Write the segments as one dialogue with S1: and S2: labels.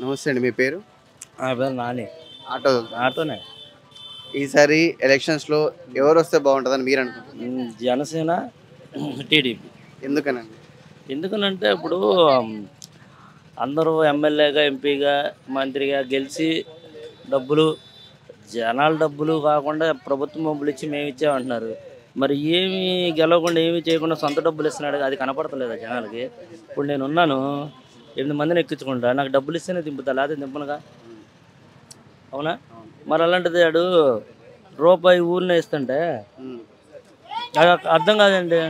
S1: నమస్తే అండి. మీ పేరు?
S2: నా పేరు నాని.
S1: ఆటో
S2: ఆటోనే.
S1: ఈసారి ఎలక్షన్స్‌లో ఎవరు వస్తే బాగుంటుందని మీరు అనుకుంటున్నారు?
S2: జనసేన, టీడీపీ.
S1: ఎందుకనండి?
S2: ఎందుకనంటే ఇప్పుడు అందరూ ఎమ్మెల్యేగా, ఎంపీగా, మంత్రిగా గెలిచి డబ్బులు జనాల డబ్బులు కాకుండా ప్రభుత్వం డబ్బులు ఇచ్చి మేము ఇచ్చామంటున్నారు. మరి ఏమి గెలవకుండా ఏమి చేయకుండా సొంత డబ్బులు ఇస్తున్నాడు, అది కనపడతలేదా జనాలకి? ఇప్పుడు నేను ఉన్నాను 8 మందిని ఎక్కించుకుంటా, నాకు డబ్బులు ఇస్తేనే దింపుతా, లేకపోతే దింపనుగా. అవునా? మరి అలాంటిది ఆడు రూపాయి ఊరినే ఇస్తుంటే అది అర్థం కాదండి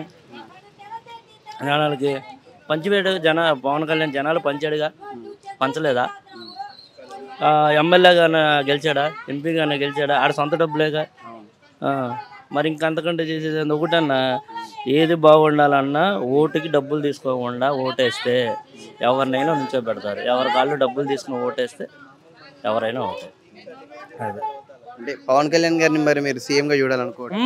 S2: జనాలకి. పంచివేడు పవన్ కళ్యాణ్ జనాలు పంచాడుగా, పంచలేదా? ఎమ్మెల్యేగానే గెలిచాడా, ఎంపీగానే గెలిచాడా? ఆడ సొంత డబ్బులేగా. మరి ఇంకంతకంటే చేసేది ఒకటన్నా, ఏది బాగుండాలన్నా ఓటుకి డబ్బులు తీసుకోకుండా ఓటేస్తే ఎవరినైనా నుంచోబెడతారు. ఎవరి కాళ్ళు డబ్బులు తీసుకుని ఓటేస్తే ఎవరైనా ఓటే. అదే
S1: అంటే పవన్ కళ్యాణ్ గారిని మరి మీరు సీఎంగా చూడాలనుకోవడం?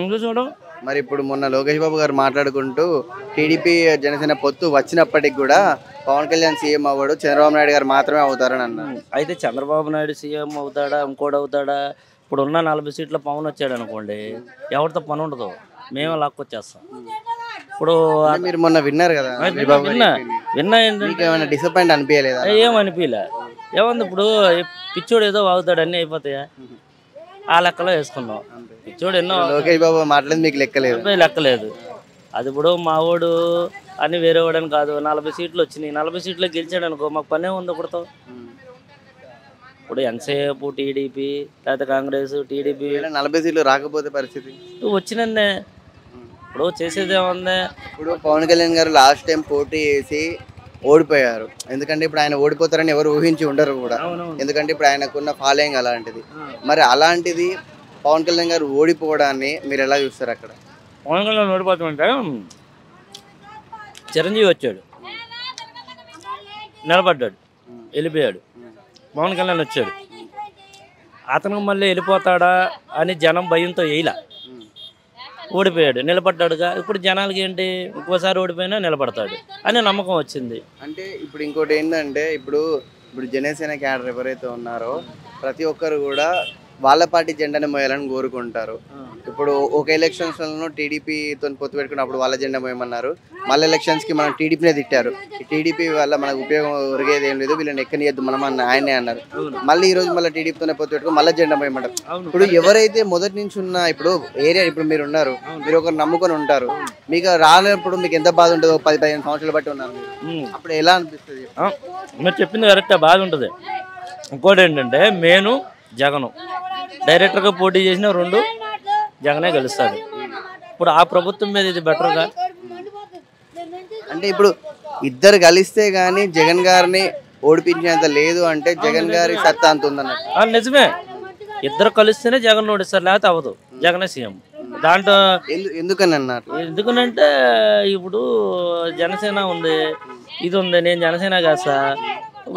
S2: ఇంకా చూడం.
S1: మరి ఇప్పుడు మొన్న లోకేష్ బాబు గారు మాట్లాడుకుంటూ టీడీపీ జనసేన పొత్తు వచ్చినప్పటికి కూడా పవన్ కళ్యాణ్ సీఎం అవ్వడు, చంద్రబాబు నాయుడు గారు మాత్రమే అవుతారని అన్నారు.
S2: అయితే చంద్రబాబు నాయుడు సీఎం అవుతాడా, ఇంకోటి అవుతాడా? ఇప్పుడు ఉన్న 40 సీట్ల పవన్ వచ్చాడు అనుకోండి, ఎవరితో పని ఉండదు, మేమే లాక్కొచ్చేస్తాం. ఇప్పుడు
S1: మీరు మొన్న విన్నారు కదా,
S2: విన్నా ఏంటంటే
S1: ఏమైనా డిసప్పాయింట్ అనిపించలేదా?
S2: ఏమనిపించలే. ఏముంది ఇప్పుడు, పిచ్చోడు ఏదో వాగుతాడు, అన్నీ అయిపోతాయా? ఆ లెక్కలో వేసుకున్నాం. పిచ్చోడు ఎన్నో
S1: లోకేష్ బాబు మాట్లాడేది మీకు లెక్కలేదు?
S2: లెక్కలేదు. అది ఇప్పుడు మా వాడు అని వేరే వాడని కాదు. 40 సీట్లు వచ్చినాయి, 40 సీట్లు గెలిచాడు అనుకో, మాకు పనే ఉంది ఒకటితో. ఇప్పుడు ఎంతసేపు టీడీపీ లేకపోతే కాంగ్రెస్, టీడీపీ
S1: 40 సీట్లు రాకపోతే పరిస్థితి
S2: వచ్చినందే. ఇప్పుడు చేసేదేముంది?
S1: ఇప్పుడు పవన్ కళ్యాణ్ గారు లాస్ట్ టైం పోటీ చేసి ఓడిపోయారు. ఎందుకంటే ఇప్పుడు ఆయన ఓడిపోతారని ఎవరు ఊహించి ఉండరు కూడా. ఎందుకంటే ఇప్పుడు ఆయనకున్న ఫాలోయింగ్ అలాంటిది. మరి అలాంటిది పవన్ కళ్యాణ్ గారు ఓడిపోవడాన్ని మీరు ఎలా చూస్తారు? అక్కడ
S2: పవన్ కళ్యాణ్ ఓడిపోతామంటే, చిరంజీవి వచ్చాడు, నిలబడ్డాడు, వెళ్ళిపోయాడు. పవన్ కళ్యాణ్ వచ్చాడు, అతను మళ్ళీ వెళ్ళిపోతాడా అని జనం భయంతో వేయలా, ఓడిపోయాడు, నిలబడ్డాడుగా. ఇప్పుడు జనాలకి ఏంటి, ఇంకోసారి ఓడిపోయినా నిలబడతాడు అనే నమ్మకం వచ్చింది.
S1: అంటే ఇప్పుడు ఇంకోటి ఏంటంటే, ఇప్పుడు జనసేన క్యాడర్ ఎవరైతే ఉన్నారో ప్రతి ఒక్కరు కూడా వాళ్ళ పార్టీ జెండాని మోయాలని కోరుకుంటారు. ఇప్పుడు ఒక ఎలక్షన్స్లో టీడీపీతో పొత్తు పెట్టుకున్నప్పుడు వాళ్ళ జెండా మోయమన్నారు, మళ్ళీ ఎలక్షన్స్కి మనం టీడీపీనే తిట్టారు. ఈ టీడీపీ వల్ల మనకు ఉపయోగం ఒరిగేది ఏం లేదు, వీళ్ళని ఎక్కనియద్దు మనం ఆయనే అన్నారు. మళ్ళీ ఈరోజు మళ్ళీ టీడీపీతోనే పొత్తు పెట్టుకుని మళ్ళీ జెండా మోయమంటారు. ఇప్పుడు ఎవరైతే మొదటి నుంచి ఉన్న ఇప్పుడు ఏరియా, ఇప్పుడు మీరు ఉన్నారు, మీరు ఒకరు నమ్ముకొని ఉంటారు, మీకు రానప్పుడు మీకు ఎంత బాధ ఉంటుందో 10-15 సంవత్సరాలు బట్టి ఉన్నారు, అప్పుడు ఎలా అనిపిస్తుంది?
S2: మీరు చెప్పింది కరెక్టే, బాధ ఉంటుంది. ఇంకోటి ఏంటంటే, మేను జగను డైరెక్టర్గా పోటీ చేసిన 2 జగనే గెలుస్తాడు. ఇప్పుడు ఆ ప్రభుత్వం మీద ఇది బెటర్గా.
S1: అంటే ఇప్పుడు ఇద్దరు కలిస్తే గానీ జగన్ గారిని ఓడిపించేంత లేదు అంటే జగన్ గారి సత్తా అంత ఉందన్నట్టు.
S2: నిజమే, ఇద్దరు కలిస్తేనే జగన్ ఓడిస్తారు, లేకపోతే అవ్వదు. జగనే సీఎం. దాంట్లో
S1: ఎందుకని అన్నారు?
S2: ఎందుకనంటే ఇప్పుడు జనసేన ఉంది, ఇది ఉంది, నేను జనసేన కాస్తా,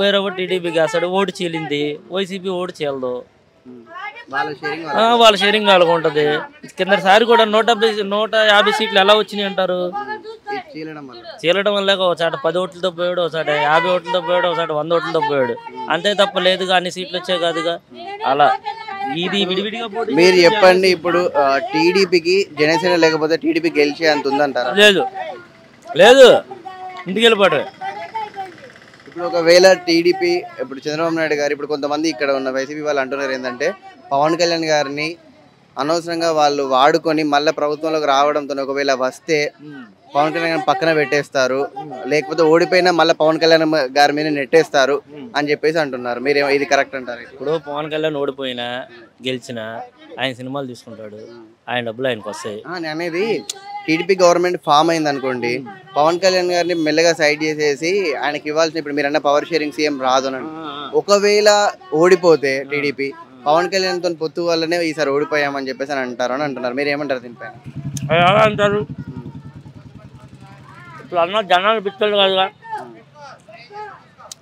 S2: వేరే ఒకటి టీడీపీ కాస్తాడు, ఓటు చీలింది, వైసీపీ ఓటు చీలదు, వాళ్ళ షేరింగ్ వాళ్ళకు ఉంటుంది. కిందసారి కూడా 150 సీట్లు ఎలా వచ్చినాయి అంటారు? చీలడం వల్ల ఒకసారి 10 ఓట్లతో పోయాడు, ఒకసారి 50 ఓట్లతో పోయాడు, ఒకసారి 100 ఓట్లతో పోయాడు, అంతే తప్ప లేదుగా, అన్ని సీట్లు వచ్చాయి కాదుగా. అలా ఇది విడివిడిగా పోటీ.
S1: మీరు చెప్పండి, ఇప్పుడు టీడీపీకి జనసేన లేకపోతే టీడీపీ గెలిచే అంత ఉందంటారా?
S2: లేదు లేదు, ఇంటికి వెళ్ళిపోవటమే.
S1: ఇప్పుడు ఒకవేళ టీడీపీ, ఇప్పుడు చంద్రబాబు నాయుడు గారు, ఇప్పుడు కొంతమంది ఇక్కడ ఉన్న వైసీపీ వాళ్ళు అంటున్నారు ఏంటంటే, పవన్ కళ్యాణ్ గారిని అనవసరంగా వాళ్ళు వాడుకొని మళ్ళీ ప్రభుత్వంలోకి రావడంతో ఒకవేళ వస్తే పవన్ కళ్యాణ్ గారిని పక్కన పెట్టేస్తారు, లేకపోతే ఓడిపోయినా మళ్ళీ పవన్ కళ్యాణ్ గారి మీద నెట్టేస్తారు అని చెప్పేసి అంటున్నారు. మీరేమో ఇది కరెక్ట్ అంటారు?
S2: ఇప్పుడు పవన్ కళ్యాణ్ ఓడిపోయినా గెలిచినా ఆయన సినిమాలు తీసుకుంటాడు, ఆయన డబ్బులు ఆయనకు వస్తాయి.
S1: నేను అనేది టీడీపీ గవర్నమెంట్ ఫామ్ అయింది అనుకోండి, పవన్ కళ్యాణ్ గారిని మెల్లగా సైడ్ చేసేసి ఆయనకి ఇవ్వాల్సిన, ఇప్పుడు మీరు అన్న పవర్ షేరింగ్ సీఎం రాదు అని, ఒకవేళ ఓడిపోతే టీడీపీ పవన్ కళ్యాణ్ తో పొత్తు వల్లనే ఈసారి ఓడిపోయామని చెప్పేసి అని అంటారు అని అంటున్నారు. మీరు ఏమంటారు దీనిపైన?
S2: ఎలా అంటారు? ఇప్పుడు అన్న జనాలు పిచ్చోళ్ళు కాదుగా.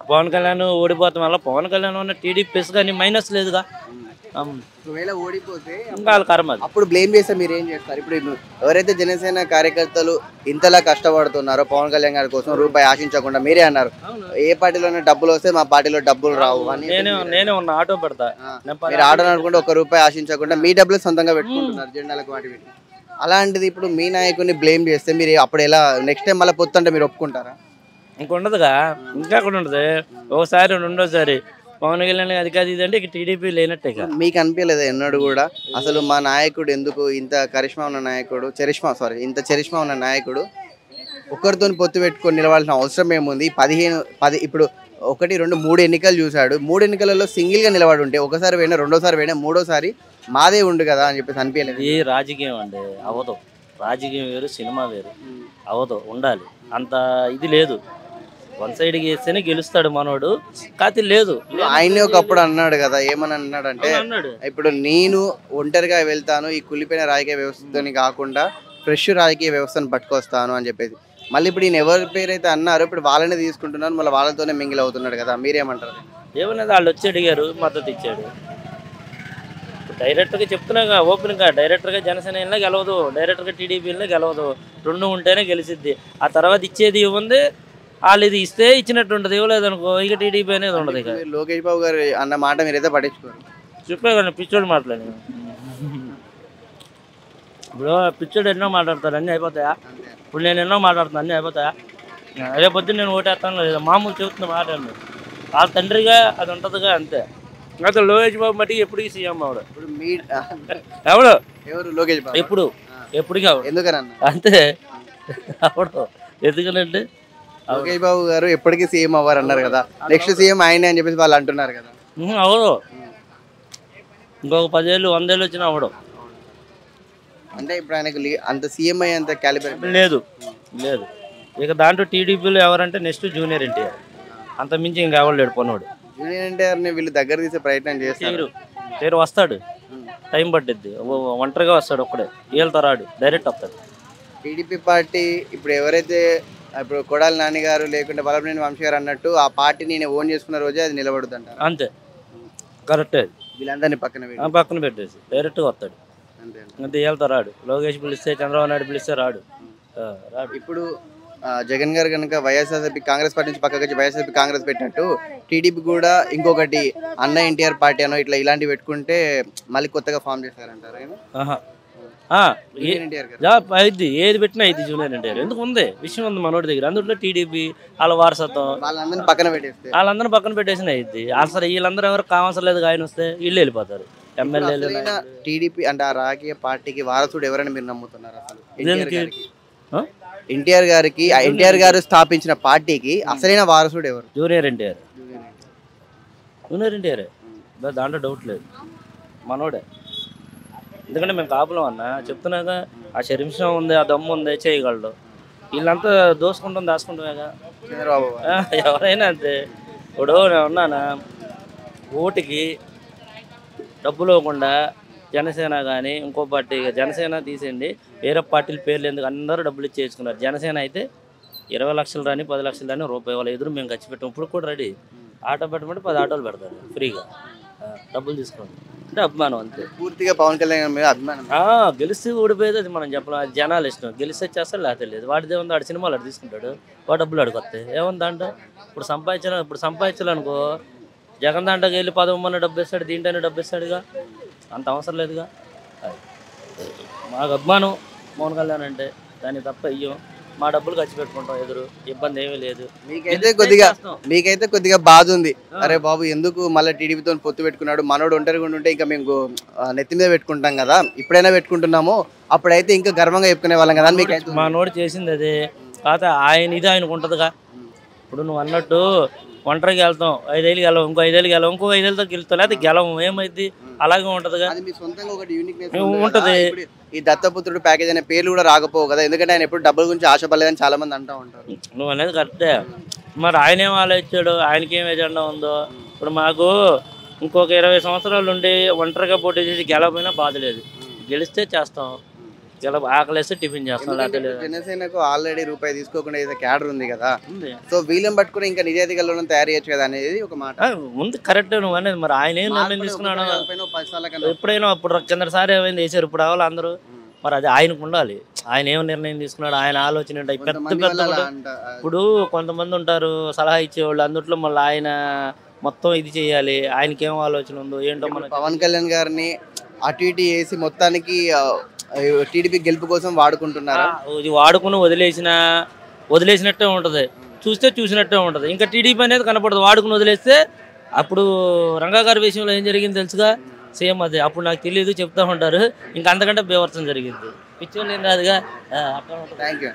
S2: పవన్ కళ్యాణ్ ఓడిపోతాం వల్ల పవన్ కళ్యాణ్ ఉన్న టీడీపీ ప్లస్ కానీ మైనస్ లేదుగా.
S1: ఒకవేళ ఓడిపోతే
S2: ఇంకా వాళ్ళ కర్మ అది.
S1: అప్పుడు బ్లేమ్ చేస్తే మీరు ఏం చేస్తారు? ఇప్పుడు ఎవరైతే జనసేన కార్యకర్తలు ఇంతలా కష్టపడుతున్నారో పవన్ కళ్యాణ్ గారి కోసం రూపాయి ఆశించకుండా, మీరే అన్నారు ఏ పార్టీలోనే డబ్బులు వస్తే మా పార్టీలో డబ్బులు రావు అని.
S2: నేనే ఉన్న ఆటో పెడతా.
S1: మీరు ఆర్డర్ అనుకుంటే 1 రూపాయి ఆశించకుండా మీ డబ్బులు సొంతంగా పెట్టుకుంటున్నారు జెండాలకు వాటి వీటికి. అలాంటిది ఇప్పుడు మీ నాయకుడిని బ్లేమ్ చేస్తే మీరు అప్పుడు ఎలా నెక్స్ట్ టైం మళ్ళీ పొత్తుంటే మీరు ఒప్పుకుంటారా?
S2: ఇంకొండదుగా, ఇంకా కూడా ఉండదు. ఒకసారి రెండోసారి పవన్ కళ్యాణ్ అది కాదు ఇది అంటే ఇక టీడీపీ లేనట్టే.
S1: మీకు అనిపించలేదు ఎన్నడూ కూడా అసలు మా నాయకుడు ఎందుకు ఇంత కరిష్మా ఉన్న నాయకుడు ఇంత చరిష్మా ఉన్న నాయకుడు ఒకరితో పొత్తు పెట్టుకొని నిలవాల్సిన అవసరం ఏముంది? 10 ఇప్పుడు 1, 2, 3 ఎన్నికలు చూశాడు. 3 ఎన్నికలలో సింగిల్గా నిలబడి ఉంటే ఒకసారి పోయినా, రెండోసారి పోయినా, మూడోసారి మాదే ఉండు కదా అని చెప్పేసి అనిపించలేదు?
S2: ఈ రాజకీయం అండి అవదు. రాజకీయం వేరు, సినిమా వేరు. అవదు, ఉండాలి. అంత ఇది లేదు. వన్ సైడ్కి వేస్తేనే గెలుస్తాడు మనోడు. కాకపోతే లేదు.
S1: ఆయనే ఒకప్పుడు అన్నాడు కదా, ఏమని అన్నాడంటే ఇప్పుడు నేను ఒంటరిగా వెళ్తాను ఈ కులిపోయిన రాజకీయ వ్యవస్థని కాకుండా ఫ్రెష్ రాజకీయ వ్యవస్థను పట్టుకొస్తాను అని చెప్పేసి. మళ్ళీ ఇప్పుడు ఈయన ఎవరి పేరైతే అన్నారో ఇప్పుడు వాళ్ళనే తీసుకుంటున్నారు, మళ్ళీ వాళ్ళతోనే మింగిల్ అవుతున్నాడు కదా, మీరేమంటారు?
S2: ఏమన్నది వాళ్ళు వచ్చి అడిగారు, మద్దతు ఇచ్చాడు. డైరెక్ట్గా చెప్తున్నాగా, ఓపెన్గా డైరెక్టర్గా జనసేన వెళ్ళినా గెలవదు, డైరెక్టర్గా టీడీపీ వెళ్ళినా గెలవదు. 2 ఉంటేనే గెలిచిద్ది. ఆ తర్వాత ఇచ్చేది ఇవ్వంది, వాళ్ళు ఇది ఇస్తే ఇచ్చినట్టు ఉంటుంది, ఇవ్వలేదు అనుకో ఇక టీడీపీ అనేది ఉండదు. ఇక
S1: లోకేష్ బాబు గారు అన్న మాట మీరైతే పట్టించుకోరు.
S2: చెప్పే కదా పిచ్చోడు మాట్లాడి. ఇప్పుడు పిచ్చోడు ఎన్నో మాట్లాడతారు, అన్నీ అయిపోతాయా? ఇప్పుడు నేను ఎన్నో మాట్లాడుతాను, అన్నీ అయిపోతాయా? అదే పొద్దున్న నేను ఓటేస్తాను లేదా మామూలు చెబుతున్న మాట అండి. వాళ్ళ తండ్రిగా అది ఉంటుందిగా, అంతే. అయితే లోకేష్ బాబు మట్టికి ఎప్పటికీ సీఎం అవడు.
S1: ఇప్పుడు మీ
S2: ఎవరు
S1: లోకేష్ బాబు
S2: ఎప్పటికీ అవడు,
S1: ఎందుకనన్నా
S2: అంతే అవడు. ఎందుకనంటే
S1: లోకేష్ బాబు గారు ఎప్పటికీ సీఎం అవ్వరు అన్నారు కదా, నెక్స్ట్ సీఎం ఆయనే అని చెప్పేసి వాళ్ళు అంటున్నారు కదా.
S2: అవడు, ఇంకొక 10 ఏళ్ళు 100 ఏళ్ళు వచ్చినా అవడు.
S1: అంటే ఇప్పుడు ఆయనకు అంత సీఎం అయ్యేంత క్యాలిబర్
S2: లేదు. ఇక దాంట్లో టీడీపీలో ఎవరంటే నెక్స్ట్ జూనియర్ ఎన్టీఆర్, అంత మించి ఇంకా ఎవరు లేడు పొన్నోడు.
S1: జూనియర్ ఎన్టీఆర్ని వీళ్ళు దగ్గర తీసే ప్రయత్నం చేస్తారు.
S2: పేరు వస్తాడు, టైం పట్టిద్ది. ఒంటరిగా వస్తాడు, ఒక్కడే వీళ్ళతో రాడు, డైరెక్ట్ వస్తాడు.
S1: టీడీపీ పార్టీ ఇప్పుడు ఎవరైతే ఇప్పుడు కొడాలి నాని గారు లేకుంటే వల్లభనేని వంశీ గారు అన్నట్టు ఆ పార్టీని నేను ఓన్ చేసుకున్న రోజే అది నిలబడుతుంట.
S2: అంతే, కరెక్టే.
S1: వీళ్ళందరినీ
S2: పక్కన పెట్టేసి డైరెక్ట్గా వస్తాడు, అంతే. వీళ్ళతో రాడు. లోకేష్ పిలిస్తే, చంద్రబాబు నాయుడు పిలిస్తే రాడు.
S1: ఇప్పుడు జగన్ గారు కనుక వైఎస్ఆర్సీపీ కాంగ్రెస్ పార్టీ నుంచి పక్కకి వచ్చి వైఎస్ఆర్సీపీ కాంగ్రెస్ పెట్టినట్టు టీడీపీ కూడా ఇంకొకటి అన్న ఎన్టీఆర్ పార్టీ అనో ఇలాంటివి పెట్టుకుంటే మళ్ళీ కొత్తగా ఫామ్ చేస్తారంటారు
S2: అయింది. ఏది పెట్టినా అయింది జూనియర్ ఎన్టీఆర్. ఎందుకు ఉంది విషయం ఉంది మనోడి దగ్గర. అందులో టీడీపీ వాళ్ళ వారసత్వం వాళ్ళందరినీ పక్కన పెట్టేసిన అయింది. అసలు వీళ్ళందరూ ఎవరు కావాల్సిన లేదు, ఆయన వస్తే వీళ్ళు వెళ్ళిపోతారు ఎమ్మెల్యేలు.
S1: టీడీపీ అంటే ఆ రాజకీయ పార్టీకి వారసుడు ఎవరైనా మీరు నమ్ముతున్నారు? అసలు ఎన్టీఆర్ గారు స్థాపించిన పార్టీకి అసలైన వారసుడు ఎవరు?
S2: జూనియర్ ఎన్టీఆర్. దాంట్లో డౌట్ లేదు, మనోడే. ఎందుకంటే మేము కాపులం అన్న, చెప్తున్నాక ఆ శరీరం ఉంది, ఆ దమ్ము ఉంది, చేయగలడు. వీళ్ళంతా దోసుకుంటాం, దాచుకుంటామేగా
S1: చంద్రబాబు.
S2: ఎవరైనా అంతే. ఇప్పుడు నేను ఉన్నానా, ఓటుకి డబ్బులు ఇవ్వకుండా జనసేన కానీ ఇంకో పార్టీ, జనసేన తీసేయండి, వేరే పార్టీల పేర్లు ఎందుకు అందరూ డబ్బులు ఇచ్చేసుకున్నారు. జనసేన అయితే 20 లక్షలు రాని 10 లక్షలు రాని రూపాయి వాళ్ళ ఎదురు మేము ఖర్చు పెట్టాం. ఇప్పుడు కూడా రెడీ. ఆటో పెట్టమంటే 10 ఆటోలు పెడతారు ఫ్రీగా, డబ్బులు తీసుకోండి అంటే అభిమానం, అంతే.
S1: పూర్తిగా పవన్ కళ్యాణ్ మీద అభిమానం.
S2: గెలిస్తే ఓడిపోయేది అది మనం చెప్పలేం, అది జనాలు ఇష్టం. గెలిస్తే చేస్తాడు, లేకపోతే లేదు. వాడిదే ఉంది, వాడి సినిమాలు అడు తీసుకుంటాడు, వాడు డబ్బులు అడుగుతాయి. ఏముంది దాంట్లో? ఇప్పుడు సంపాదించాలనుకో, జగన్ దాంట్లోకి వెళ్ళి 10 డబ్బు ఇస్తాడు, దీంట్లోనే డబ్బు ఇస్తాడుగా, అంత అవసరం లేదుగా. మాకు అభిమానం పవన్ కళ్యాణ్ అంటే, దాన్ని తప్ప అయ్యం. మా డబ్బులు ఖర్చు పెట్టుకుంటాం, ఎదురు ఇబ్బంది ఏమీ లేదు.
S1: మీకైతే కొద్దిగా బాధ ఉంది, అరే బాబు ఎందుకు మళ్ళీ టీడీపీతో పొత్తు పెట్టుకున్నాడు, మనోడు ఒంటరిగా ఉంటే ఇంకా మేము నెత్తి మీద పెట్టుకుంటాం కదా, ఇప్పుడైనా పెట్టుకుంటున్నాము, అప్పుడైతే ఇంకా గర్వంగా చెప్పుకునే వాళ్ళం కదా. మీకు
S2: మా నోడు చేసింది అదే కాకపోతే ఆయన ఉంటుంది ఉంటుందిగా. ఇప్పుడు నువ్వు అన్నట్టు ఒంటరికి వెళ్తాం, 5 ఏళ్ళకి వెళ్ళాం, ఇంకో 5 ఏళ్ళకి వెళ్ళాం, ఇంకో 5 ఏళ్ళతో గెలుస్తాం, లేకపోతే గెలవం, ఏమైంది? అలాగే ఉంటుందిగా, ఉంటుంది.
S1: ఈ దత్తపుత్రుడు ప్యాకేజ్ అనే పేర్లు కూడా రాకపోవు కదా, ఎందుకంటే ఆయన ఎప్పుడు డబ్బుల గురించి ఆశపడలేదని చాలా మంది అంటూ ఉంటారు.
S2: నువ్వు అనేది కరెక్టే. మరి ఆయన ఏం ఆలోచించాడు, ఆయనకి ఏం ఎజెండా ఉందో. ఇప్పుడు మాకు ఇంకొక 20 సంవత్సరాలు ఉండి ఒంటరిగా పోటీ చేసి గెలవపోయినా బాధ లేదు, గెలిస్తే చేస్తాం. ఆకలేస్తే టిఫిన్ చేస్తాం లేకపోతే లేదు.
S1: జనసేనకు ఆల్రెడీ రూపాయి తీసుకోకుండా ఏదో క్యాడర్ ఉంది కదా,
S2: ఉంది.
S1: సో వీళ్ళని పట్టుకుని ఇంకా నిజాయితీ గల్లోనే తయారు చేయొచ్చు కదా అనేది ఒక మాట.
S2: ఉంది కరెక్ట్ నువ్వు అనేది. మరి ఆయన ఏం నిర్ణయం తీసుకున్నాడు? ఎప్పుడైనా అప్పుడు కిందసారి ఏమైంది వేసారు, ఇప్పుడు అవ్వాలి అందరూ. మరి అది ఆయనకు ఉండాలి. ఆయన ఏం నిర్ణయం తీసుకున్నాడు, ఆయన ఆలోచన ఉంటాయి. పెద్ద పెద్ద ఇప్పుడు కొంతమంది ఉంటారు సలహా ఇచ్చేవాళ్ళు, అందుట్లో మళ్ళీ ఆయన మొత్తం ఇది చేయాలి. ఆయనకి ఏం ఆలోచన ఉందో ఏంటో మనం.
S1: పవన్ కళ్యాణ్ గారిని అటు ఇటు వేసి మొత్తానికి టీడీపీ గెలుపు కోసం వాడుకుంటున్నారా?
S2: ఇది వాడుకుని వదిలేసినట్టే ఉంటది, చూస్తే చూసినట్టే ఉంటది. ఇంకా టీడీపీ అనేది కనపడదు. వాడుకుని వదిలేస్తే అప్పుడు రంగా గారి విషయంలో ఏం జరిగింది తెలుసుగా, సేమ్ అదే. అప్పుడు నాకు తెలియదు చెప్తా ఉంటారు, ఇంకా అంతకంటే బేవర్సం జరిగింది. పిచ్చోళ్ళు ఏం కాదుగా. అట్లా ఉంటుంది.
S1: Thank you.